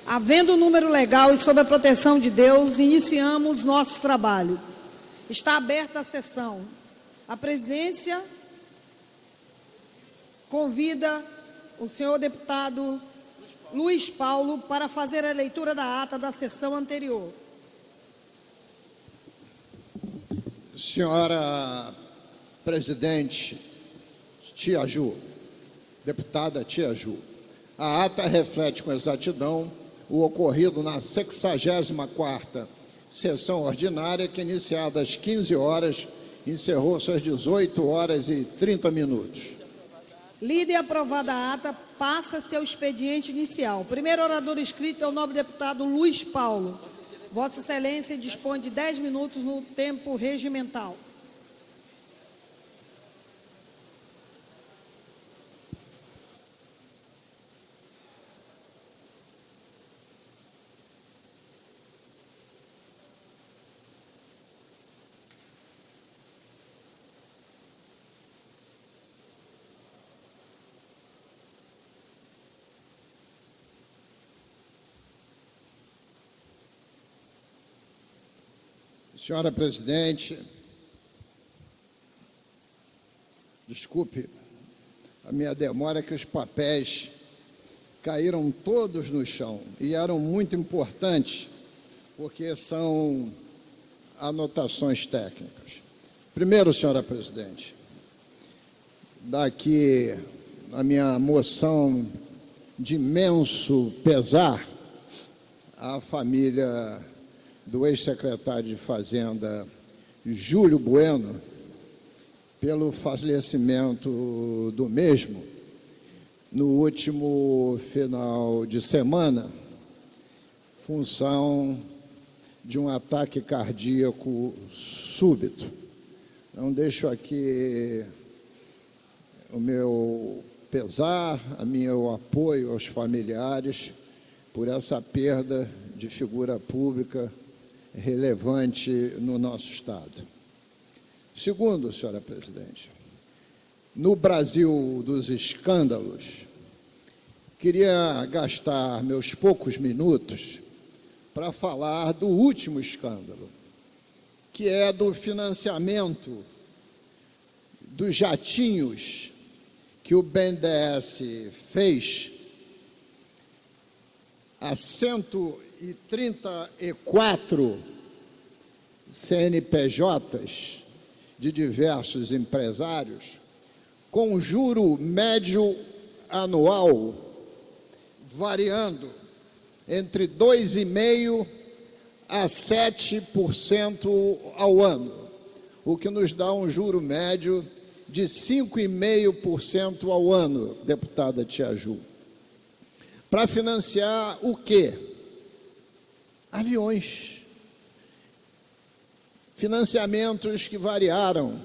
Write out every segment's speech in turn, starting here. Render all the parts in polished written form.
Havendo número legal e sob a proteção de Deus, iniciamos nossos trabalhos. Está aberta a sessão. A presidência convida o senhor deputado Luiz Paulo para fazer a leitura da ata da sessão anterior. Senhora presidente Tia Ju, deputada Tia Ju, a ata reflete com exatidão o ocorrido na 64ª sessão ordinária, que, iniciada às 15 horas, encerrou-se às 18 horas e 30 minutos. Lida e aprovada a ata, passa-se ao expediente inicial. O primeiro orador inscrito é o nobre deputado Luiz Paulo. Vossa Excelência dispõe de 10 minutos no tempo regimental. Senhora presidente, desculpe a minha demora, que os papéis caíram todos no chão e eram muito importantes, porque são anotações técnicas. Primeiro, senhora presidente, daqui a minha moção de imenso pesar à família do ex-secretário de Fazenda, Júlio Bueno, pelo falecimento do mesmo no último final de semana, função de um ataque cardíaco súbito. Então, deixo aqui o meu pesar, o meu apoio aos familiares por essa perda de figura pública relevante no nosso Estado. Segundo, senhora presidente, no Brasil dos escândalos, queria gastar meus poucos minutos para falar do último escândalo, que é do financiamento dos jatinhos que o BNDES fez a 134 CNPJs de diversos empresários, com juro médio anual variando entre 2,5% a 7% ao ano, o que nos dá um juro médio de 5,5% ao ano, deputada Tia Ju. Para financiar o quê? Aviões. Financiamentos que variaram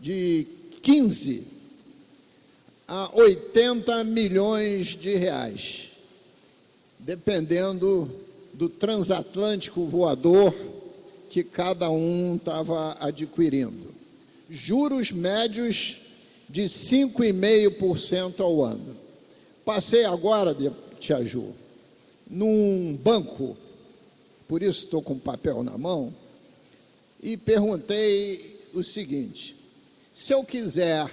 de 15 a 80 milhões de reais, dependendo do transatlântico voador que cada um estava adquirindo. Juros médios de 5,5% ao ano. Passei agora, Tia Ju, num banco, por isso estou com o papel na mão, e perguntei o seguinte: se eu quiser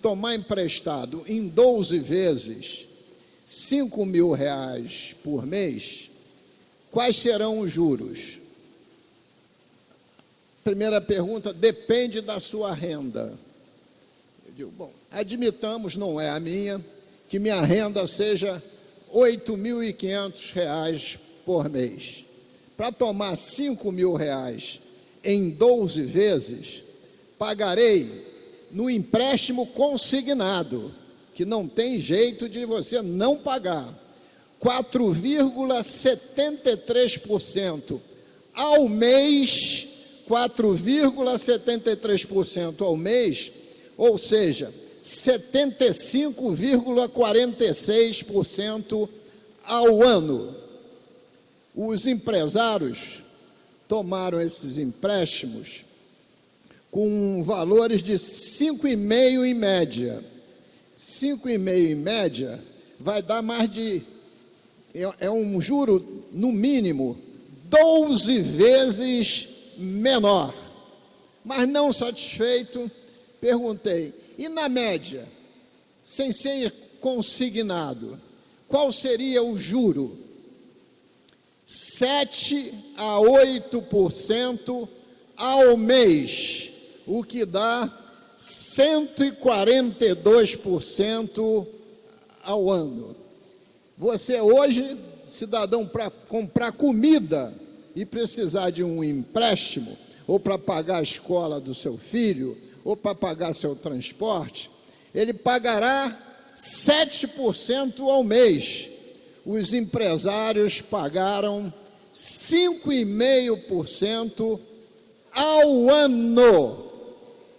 tomar emprestado em 12 vezes R$5.000 por mês, quais serão os juros? Primeira pergunta: depende da sua renda. Eu digo, bom, admitamos, não é a minha, que minha renda seja R$8.500 por mês. Para tomar R$5.000 em 12 vezes, pagarei no empréstimo consignado, que não tem jeito de você não pagar, 4,73% ao mês, 4,73% ao mês, ou seja, 75,46% ao ano. Os empresários tomaram esses empréstimos com valores de 5,5 em média. 5,5 em média vai dar mais de... É um juro, no mínimo, 12 vezes menor. Mas não satisfeito, perguntei, e na média, sem ser consignado, qual seria o juro? 7 a 8% ao mês, o que dá 142% ao ano. Você hoje, cidadão, para comprar comida e precisar de um empréstimo, ou para pagar a escola do seu filho, ou para pagar seu transporte, ele pagará 7% ao mês. Os empresários pagaram 5,5% ao ano.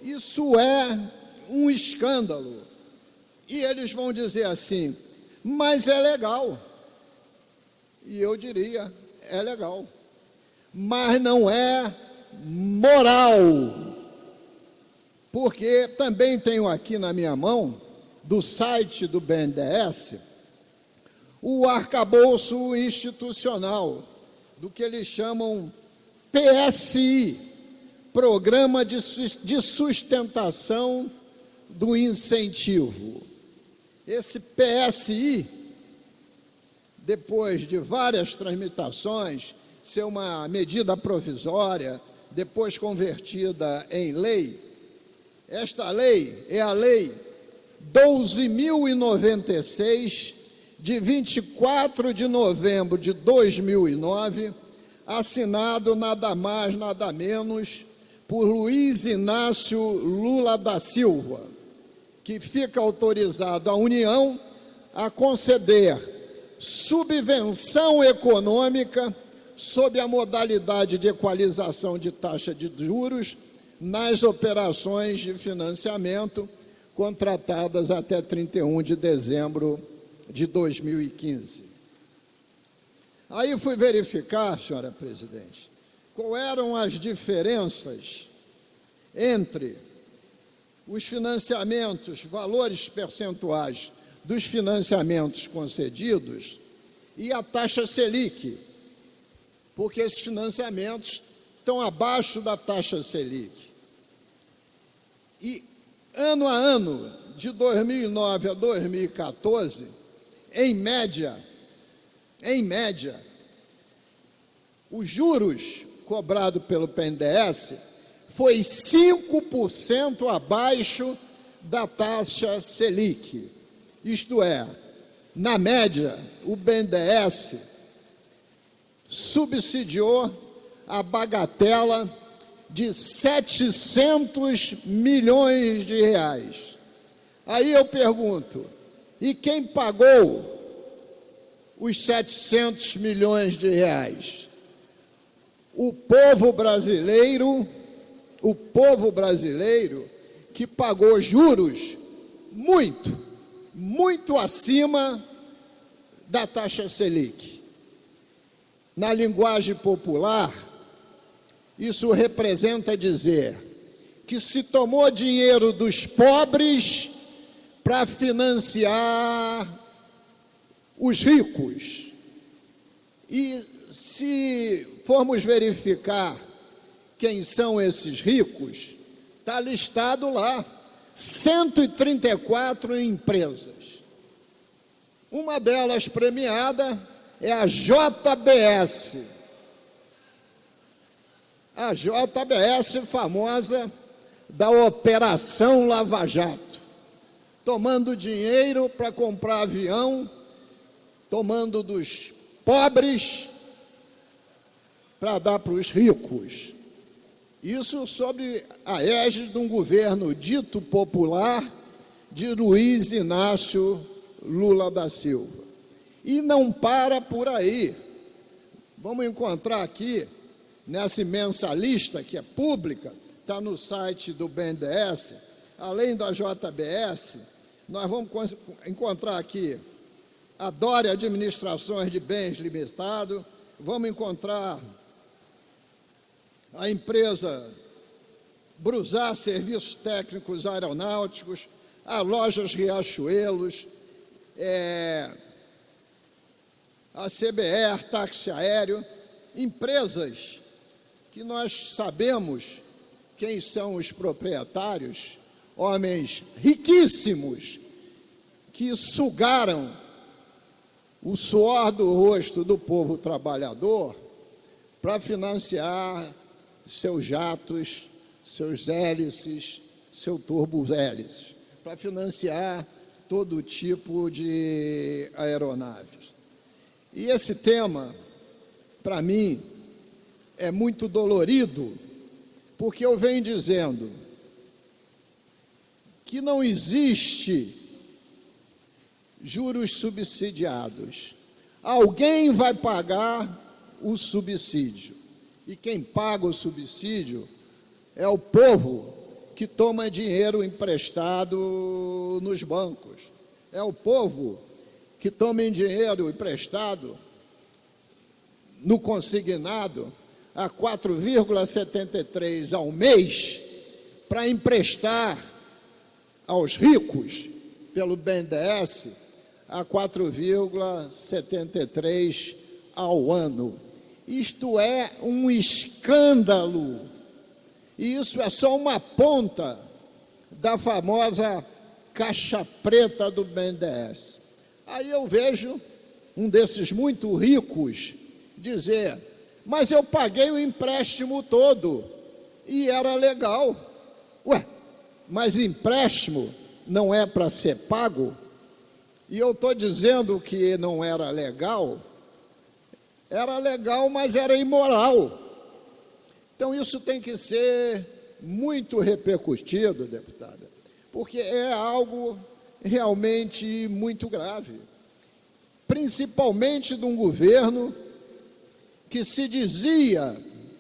Isso é um escândalo. E eles vão dizer assim, mas é legal. E eu diria, é legal. Mas não é moral. Porque também tenho aqui na minha mão, do site do BNDES, o arcabouço institucional, do que eles chamam PSI, Programa de Sustentação do Incentivo. Esse PSI, depois de várias tramitações, ser uma medida provisória, depois convertida em lei, esta lei é a Lei 12.096, de 24 de novembro de 2009, assinado nada mais, nada menos, por Luiz Inácio Lula da Silva, que fica autorizado à União a conceder subvenção econômica sob a modalidade de equalização de taxa de juros nas operações de financiamento contratadas até 31 de dezembro de 2015. Aí fui verificar, senhora presidente, qual eram as diferenças entre os financiamentos, valores percentuais dos financiamentos concedidos e a taxa Selic, porque esses financiamentos estão abaixo da taxa Selic. E, ano a ano, de 2009 a 2014, em média, os juros cobrados pelo BNDES foi 5% abaixo da taxa Selic. Isto é, na média, o BNDES subsidiou a bagatela de 700 milhões de reais. Aí eu pergunto, e quem pagou os 700 milhões de reais? O povo brasileiro que pagou juros muito acima da taxa Selic. Na linguagem popular, isso representa dizer que se tomou dinheiro dos pobres para financiar os ricos. E se formos verificar quem são esses ricos, está listado lá, 134 empresas. Uma delas premiada é a JBS. A JBS famosa da Operação Lava Jato, tomando dinheiro para comprar avião, tomando dos pobres para dar para os ricos. Isso sob a égide de um governo dito popular de Luiz Inácio Lula da Silva. E não para por aí. Vamos encontrar aqui, nessa imensa lista, que é pública, está no site do BNDES, além da JBS, nós vamos encontrar aqui a Dória Administrações de Bens Limitado, vamos encontrar a empresa Brusar Serviços Técnicos Aeronáuticos, a Lojas Riachuelos, a CBR, táxi aéreo, empresas que nós sabemos quem são os proprietários, homens riquíssimos que sugaram o suor do rosto do povo trabalhador para financiar seus jatos, seus hélices, seu turbo-hélices, para financiar todo tipo de aeronaves. E esse tema, para mim, é muito dolorido, porque eu venho dizendo que não existe juros subsidiados. Alguém vai pagar o subsídio. E quem paga o subsídio é o povo que toma dinheiro emprestado nos bancos. É o povo que toma dinheiro emprestado no consignado a 4,73 ao mês para emprestar aos ricos pelo BNDES a 4,73 ao ano. Isto é um escândalo. E isso é só uma ponta da famosa caixa preta do BNDES. Aí eu vejo um desses muito ricos dizer: mas eu paguei o empréstimo todo e era legal. Ué, mas empréstimo não é para ser pago? E eu estou dizendo que não era legal, mas era imoral. Então isso tem que ser muito repercutido, deputada, porque é algo realmente muito grave, principalmente de um governo que se dizia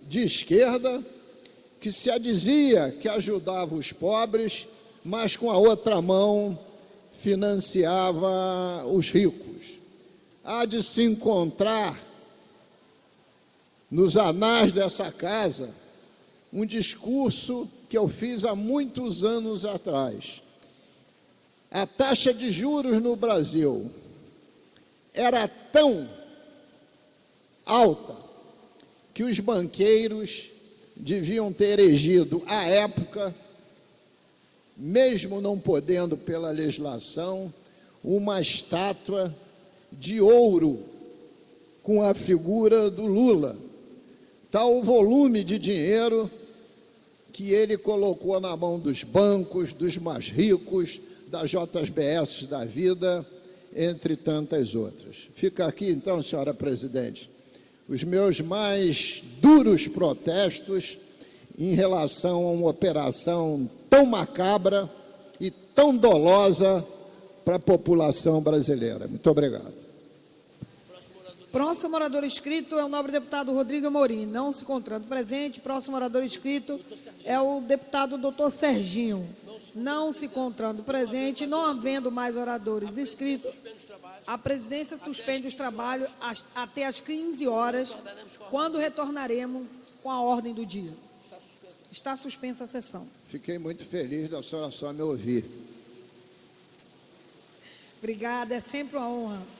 de esquerda, que se dizia que ajudava os pobres, mas com a outra mão financiava os ricos. Há de se encontrar nos anais dessa casa um discurso que eu fiz há muitos anos atrás. A taxa de juros no Brasil era tão alta que os banqueiros deviam ter erigido, à época, mesmo não podendo pela legislação, uma estátua de ouro com a figura do Lula. Tal o volume de dinheiro que ele colocou na mão dos bancos, dos mais ricos, das JBS da vida, entre tantas outras. Fica aqui, então, senhora presidente, os meus mais duros protestos em relação a uma operação tão macabra e tão dolosa para a população brasileira. Muito obrigado. Próximo orador inscrito é o nobre deputado Rodrigo Amorim, não se encontrando presente. Próximo orador inscrito é o deputado doutor Serginho, não se encontrando presente. Não havendo mais oradores inscritos, a presidência suspende os trabalhos até às 15 horas, quando retornaremos com a ordem do dia. Está suspensa a sessão. Fiquei muito feliz da senhora só me ouvir. Obrigada, é sempre uma honra.